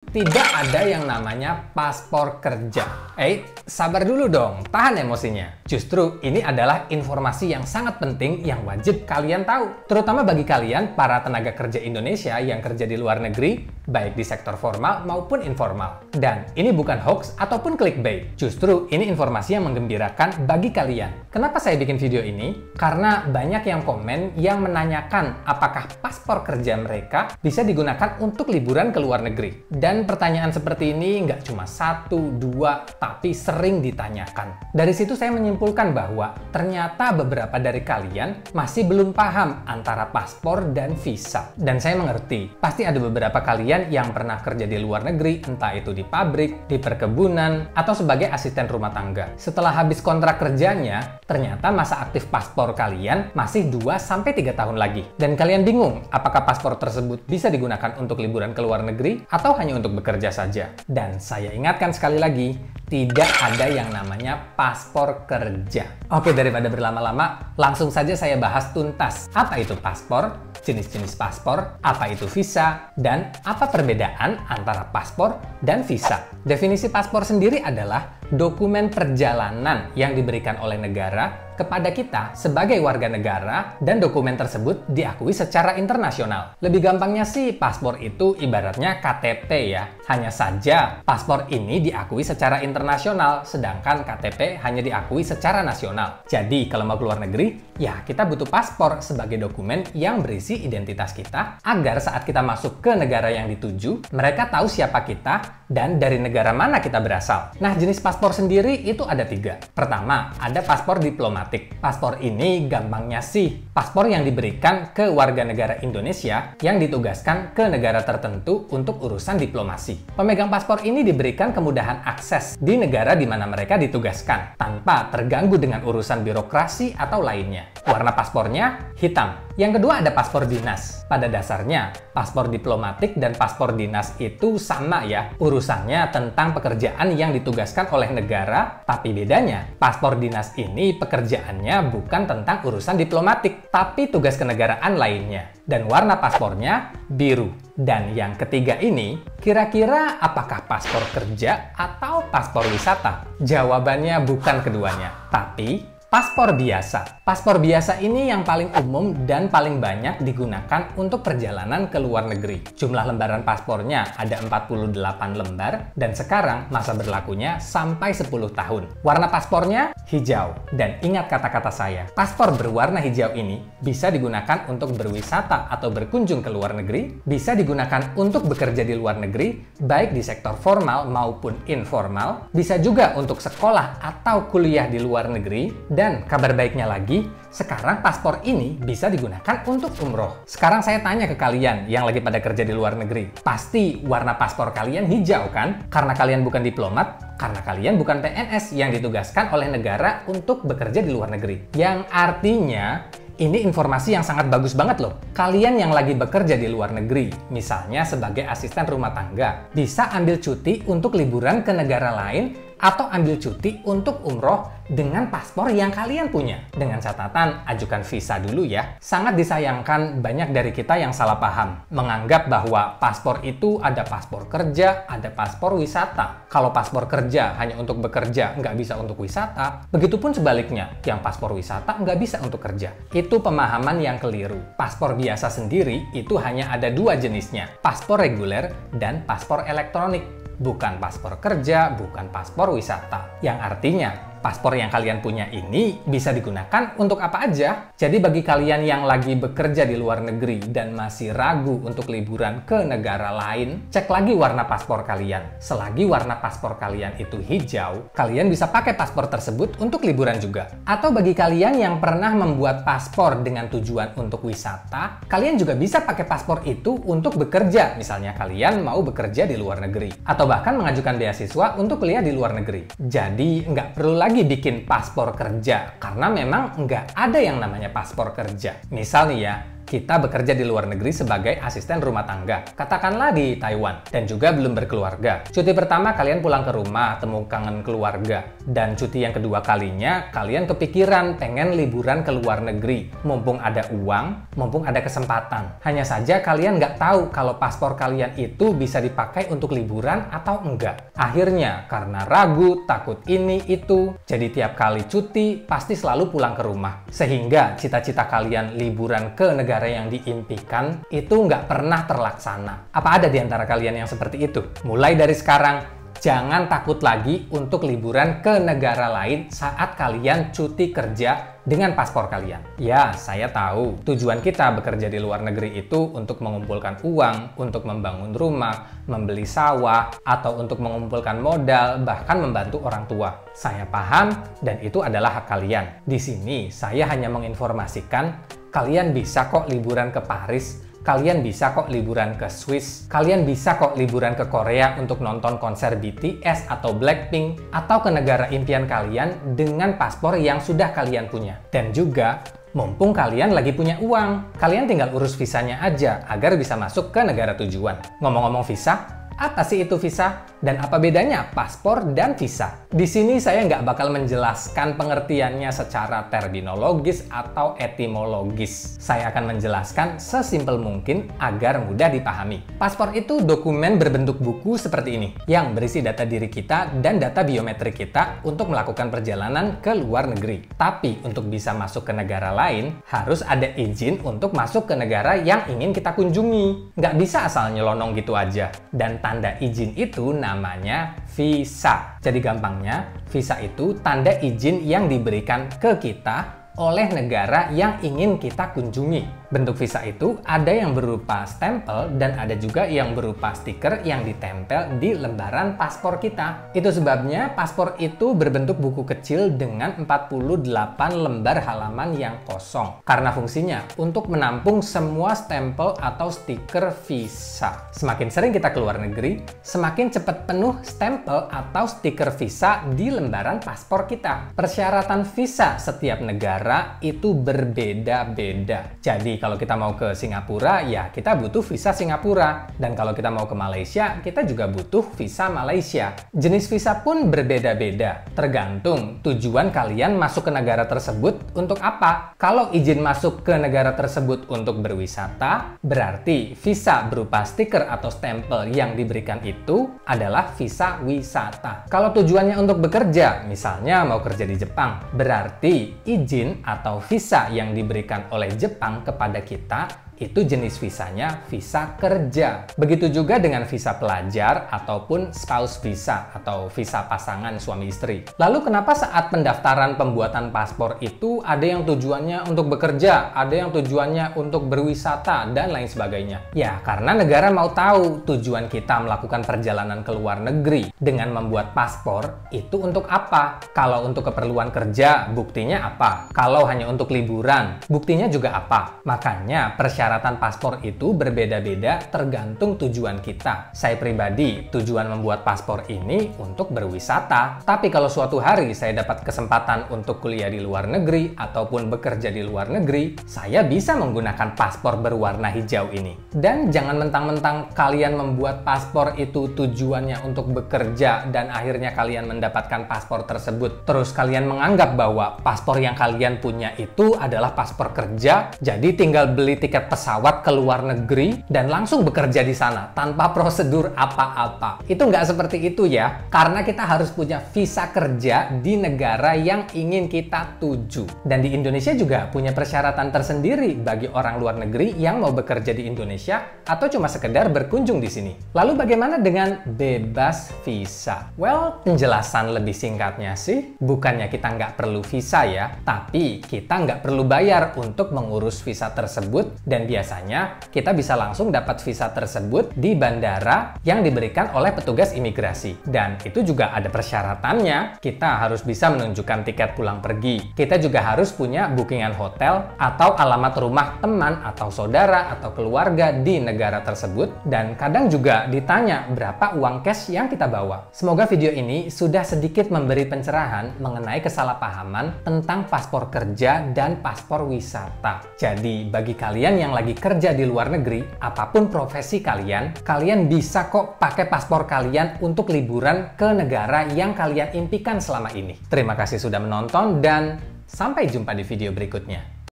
Tidak ada yang namanya paspor kerja. Sabar dulu dong, tahan emosinya. Justru ini adalah informasi yang sangat penting yang wajib kalian tahu. Terutama bagi kalian para tenaga kerja Indonesia yang kerja di luar negeri, baik di sektor formal maupun informal. Dan ini bukan hoax ataupun clickbait. Justru ini informasi yang menggembirakan bagi kalian. Kenapa saya bikin video ini? Karena banyak yang komen yang menanyakan apakah paspor kerja mereka bisa digunakan untuk liburan ke luar negeri. Dan pertanyaan seperti ini nggak cuma satu, dua, tapi sering ditanyakan. Dari situ saya menyimpulkan bahwa ternyata beberapa dari kalian masih belum paham antara paspor dan visa. Dan saya mengerti, pasti ada beberapa kalian yang pernah kerja di luar negeri, entah itu di pabrik, di perkebunan, atau sebagai asisten rumah tangga. Setelah habis kontrak kerjanya, ternyata masa aktif paspor kalian masih 2-3 tahun lagi. Dan kalian bingung, apakah paspor tersebut bisa digunakan untuk liburan ke luar negeri atau hanya untuk bekerja saja. Dan saya ingatkan sekali lagi, tidak ada yang namanya paspor kerja. Oke, daripada berlama-lama, langsung saja saya bahas tuntas. Apa itu paspor, jenis-jenis paspor, apa itu visa, dan apa perbedaan antara paspor dan visa. Definisi paspor sendiri adalah dokumen perjalanan yang diberikan oleh negara kepada kita sebagai warga negara, dan dokumen tersebut diakui secara internasional. Lebih gampangnya sih, paspor itu ibaratnya KTP ya. Hanya saja paspor ini diakui secara internasional, sedangkan KTP hanya diakui secara nasional. Jadi kalau mau keluar negeri, ya kita butuh paspor sebagai dokumen yang berisi identitas kita, agar saat kita masuk ke negara yang dituju, mereka tahu siapa kita dan dari negara mana kita berasal. Nah, jenis paspor sendiri itu ada 3. Pertama, ada paspor diplomatik. Paspor ini gampangnya sih paspor yang diberikan ke warga negara Indonesia yang ditugaskan ke negara tertentu untuk urusan diplomasi. Pemegang paspor ini diberikan kemudahan akses di negara di mana mereka ditugaskan tanpa terganggu dengan urusan birokrasi atau lainnya. Warna paspornya hitam. Yang kedua ada paspor dinas. Pada dasarnya, paspor diplomatik dan paspor dinas itu sama ya. Urusannya tentang pekerjaan yang ditugaskan oleh negara, tapi bedanya, paspor dinas ini pekerjaannya bukan tentang urusan diplomatik, tapi tugas kenegaraan lainnya. Dan warna paspornya biru. Dan yang ketiga ini, kira-kira apakah paspor kerja atau paspor wisata? Jawabannya bukan keduanya, tapi paspor biasa. Paspor biasa ini yang paling umum dan paling banyak digunakan untuk perjalanan ke luar negeri. Jumlah lembaran paspornya ada 48 lembar dan sekarang masa berlakunya sampai 10 tahun. Warna paspornya hijau. Dan ingat kata-kata saya, paspor berwarna hijau ini bisa digunakan untuk berwisata atau berkunjung ke luar negeri, bisa digunakan untuk bekerja di luar negeri, baik di sektor formal maupun informal, bisa juga untuk sekolah atau kuliah di luar negeri. Dan kabar baiknya lagi, sekarang paspor ini bisa digunakan untuk umroh. Sekarang saya tanya ke kalian yang lagi pada kerja di luar negeri, pasti warna paspor kalian hijau kan? Karena kalian bukan diplomat, karena kalian bukan PNS yang ditugaskan oleh negara untuk bekerja di luar negeri. Yang artinya, ini informasi yang sangat bagus banget loh. Kalian yang lagi bekerja di luar negeri, misalnya sebagai asisten rumah tangga, bisa ambil cuti untuk liburan ke negara lain atau ambil cuti untuk umroh dengan paspor yang kalian punya. Dengan catatan, ajukan visa dulu ya. Sangat disayangkan banyak dari kita yang salah paham, menganggap bahwa paspor itu ada paspor kerja, ada paspor wisata. Kalau paspor kerja hanya untuk bekerja, nggak bisa untuk wisata. Begitupun sebaliknya, yang paspor wisata nggak bisa untuk kerja. Itu pemahaman yang keliru. Paspor biasa sendiri itu hanya ada 2 jenisnya, paspor reguler dan paspor elektronik. Bukan paspor kerja, bukan paspor wisata. Yang artinya, paspor yang kalian punya ini bisa digunakan untuk apa aja. Jadi bagi kalian yang lagi bekerja di luar negeri dan masih ragu untuk liburan ke negara lain, cek lagi warna paspor kalian. Selagi warna paspor kalian itu hijau, kalian bisa pakai paspor tersebut untuk liburan juga. Atau bagi kalian yang pernah membuat paspor dengan tujuan untuk wisata, kalian juga bisa pakai paspor itu untuk bekerja. Misalnya kalian mau bekerja di luar negeri. Atau bahkan mengajukan beasiswa untuk kuliah di luar negeri. Jadi nggak perlu lagi bikin paspor kerja, karena memang nggak ada yang namanya paspor kerja. Misal nih ya, kita bekerja di luar negeri sebagai asisten rumah tangga, katakanlah di Taiwan, dan juga belum berkeluarga. Cuti pertama kalian pulang ke rumah, temu kangen keluarga. Dan cuti yang kedua kalinya, kalian kepikiran pengen liburan ke luar negeri. Mumpung ada uang, mumpung ada kesempatan. Hanya saja kalian nggak tahu kalau paspor kalian itu bisa dipakai untuk liburan atau enggak. Akhirnya, karena ragu, takut ini, itu, jadi tiap kali cuti, pasti selalu pulang ke rumah. Sehingga cita-cita kalian liburan ke negara yang diimpikan itu nggak pernah terlaksana. Apa ada di antara kalian yang seperti itu? Mulai dari sekarang, jangan takut lagi untuk liburan ke negara lain saat kalian cuti kerja dengan paspor kalian. Ya, saya tahu tujuan kita bekerja di luar negeri itu untuk mengumpulkan uang, untuk membangun rumah, membeli sawah, atau untuk mengumpulkan modal, bahkan membantu orang tua. Saya paham dan itu adalah hak kalian. Di sini saya hanya menginformasikan kalian bisa kok liburan ke Paris, kalian bisa kok liburan ke Swiss, kalian bisa kok liburan ke Korea untuk nonton konser BTS atau Blackpink, atau ke negara impian kalian dengan paspor yang sudah kalian punya. Dan juga, mumpung kalian lagi punya uang, kalian tinggal urus visanya aja agar bisa masuk ke negara tujuan. Ngomong-ngomong visa, apa sih itu visa? Dan apa bedanya paspor dan visa? Di sini saya nggak bakal menjelaskan pengertiannya secara terminologis atau etimologis. Saya akan menjelaskan sesimpel mungkin agar mudah dipahami. Paspor itu dokumen berbentuk buku seperti ini, yang berisi data diri kita dan data biometrik kita untuk melakukan perjalanan ke luar negeri. Tapi untuk bisa masuk ke negara lain, harus ada izin untuk masuk ke negara yang ingin kita kunjungi. Nggak bisa asal nyelonong gitu aja. Dan tanda izin itu namanya visa. Jadi gampangnya, visa itu tanda izin yang diberikan ke kita oleh negara yang ingin kita kunjungi. Bentuk visa itu ada yang berupa stempel dan ada juga yang berupa stiker yang ditempel di lembaran paspor kita. Itu sebabnya paspor itu berbentuk buku kecil dengan 48 lembar halaman yang kosong. Karena fungsinya untuk menampung semua stempel atau stiker visa. Semakin sering kita keluar negeri, semakin cepat penuh stempel atau stiker visa di lembaran paspor kita. Persyaratan visa setiap negara itu berbeda-beda. Jadi kalau kita mau ke Singapura, ya kita butuh visa Singapura. Dan kalau kita mau ke Malaysia, kita juga butuh visa Malaysia. Jenis visa pun berbeda-beda, tergantung tujuan kalian masuk ke negara tersebut untuk apa. Kalau izin masuk ke negara tersebut untuk berwisata, berarti visa berupa stiker atau stempel yang diberikan itu adalah visa wisata. Kalau tujuannya untuk bekerja, misalnya mau kerja di Jepang, berarti izin atau visa yang diberikan oleh Jepang kepada kita itu jenis visanya visa kerja. Begitu juga dengan visa pelajar ataupun spouse visa atau visa pasangan suami istri. Lalu kenapa saat pendaftaran pembuatan paspor itu ada yang tujuannya untuk bekerja, ada yang tujuannya untuk berwisata, dan lain sebagainya? Ya, karena negara mau tahu tujuan kita melakukan perjalanan ke luar negeri dengan membuat paspor itu untuk apa. Kalau untuk keperluan kerja, buktinya apa? Kalau hanya untuk liburan, buktinya juga apa? Makanya persyaratan paspor itu berbeda-beda tergantung tujuan kita. Saya pribadi, tujuan membuat paspor ini untuk berwisata. Tapi kalau suatu hari saya dapat kesempatan untuk kuliah di luar negeri ataupun bekerja di luar negeri, saya bisa menggunakan paspor berwarna hijau ini. Dan jangan mentang-mentang kalian membuat paspor itu tujuannya untuk bekerja dan akhirnya kalian mendapatkan paspor tersebut, terus kalian menganggap bahwa paspor yang kalian punya itu adalah paspor kerja, jadi tinggal beli tiket pesawat ke luar negeri dan langsung bekerja di sana tanpa prosedur apa-apa. Itu nggak seperti itu ya, karena kita harus punya visa kerja di negara yang ingin kita tuju. Dan di Indonesia juga punya persyaratan tersendiri bagi orang luar negeri yang mau bekerja di Indonesia atau cuma sekedar berkunjung di sini. Lalu bagaimana dengan bebas visa? Well, penjelasan lebih singkatnya sih, bukannya kita nggak perlu visa ya, tapi kita nggak perlu bayar untuk mengurus visa tersebut. Dan biasanya kita bisa langsung dapat visa tersebut di bandara yang diberikan oleh petugas imigrasi. Dan itu juga ada persyaratannya. Kita harus bisa menunjukkan tiket pulang pergi. Kita juga harus punya bookingan hotel atau alamat rumah teman atau saudara atau keluarga di negara tersebut. Dan kadang juga ditanya berapa uang cash yang kita bawa. Semoga video ini sudah sedikit memberi pencerahan mengenai kesalahpahaman tentang paspor kerja dan paspor wisata. Jadi bagi kalian yang yang lagi kerja di luar negeri, apapun profesi kalian, kalian bisa kok pakai paspor kalian untuk liburan ke negara yang kalian impikan selama ini. Terima kasih sudah menonton dan sampai jumpa di video berikutnya.